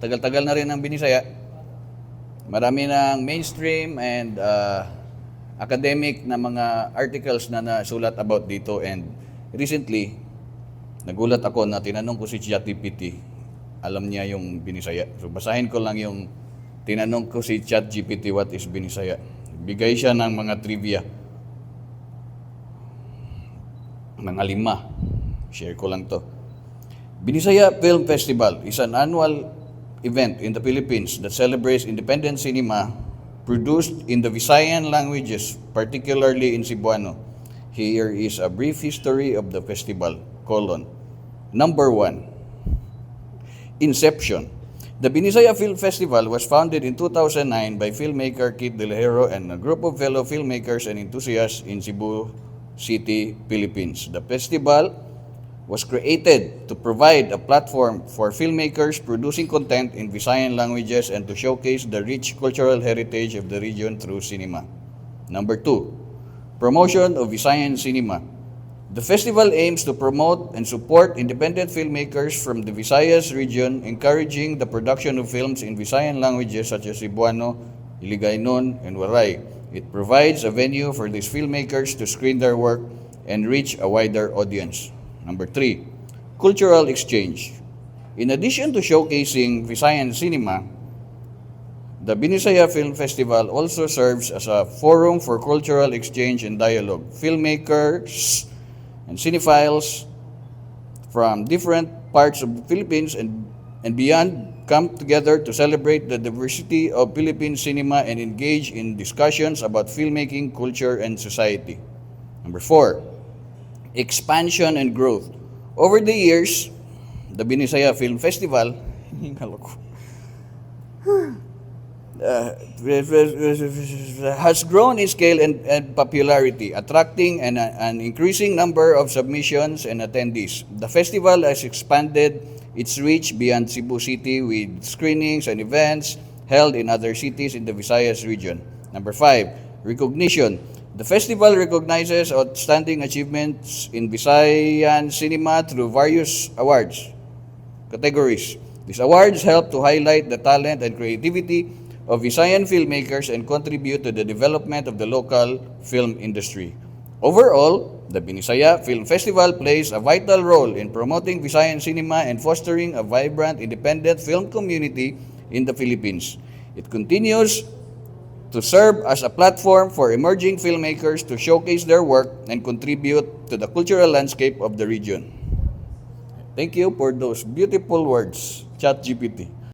matagal-tagal na rin ang Binisaya. Marami ng mainstream and academic na mga articles na nasulat about dito, and recently, nagulat ako na tinanong ko si ChatGPT, alam niya yung Binisaya. So basahin ko lang yung tinanong ko si ChatGPT, what is Binisaya? Bigay siya ng mga trivia. Mga 5. Share ko lang to. Binisaya Film Festival is an annual event in the Philippines that celebrates independent cinema produced in the Visayan languages, particularly in Cebuano. Here is a brief history of the festival. Number 1. Inception. The Binisaya Film Festival was founded in 2009 by filmmaker Kit De Lejero and a group of fellow filmmakers and enthusiasts in Cebu City, Philippines. The festival was created to provide a platform for filmmakers producing content in Visayan languages and to showcase the rich cultural heritage of the region through cinema. Number 2. Promotion of Visayan cinema. The festival aims to promote and support independent filmmakers from the Visayas region, encouraging the production of films in Visayan languages such as Cebuano, Hiligaynon, and Waray. It provides a venue for these filmmakers to screen their work and reach a wider audience. Number 3, cultural exchange. In addition to showcasing Visayan cinema, the Binisaya Film Festival also serves as a forum for cultural exchange and dialogue. Filmmakers and cinephiles from different parts of the Philippines and beyond come together to celebrate the diversity of Philippine cinema and engage in discussions about filmmaking, culture, and society. Number 4, expansion and growth. Over the years, the Binisaya Film Festival has grown in scale and popularity, attracting an increasing number of submissions and attendees. The festival has expanded its reach beyond Cebu City with screenings and events held in other cities in the Visayas region. Number 5, recognition. The festival recognizes outstanding achievements in Visayan cinema through various awards categories. These awards help to highlight the talent and creativity of Visayan filmmakers and contribute to the development of the local film industry. Overall, the Binisaya Film Festival plays a vital role in promoting Visayan cinema and fostering a vibrant, independent film community in the Philippines. It continues to serve as a platform for emerging filmmakers to showcase their work and contribute to the cultural landscape of the region. Thank you for those beautiful words, ChatGPT.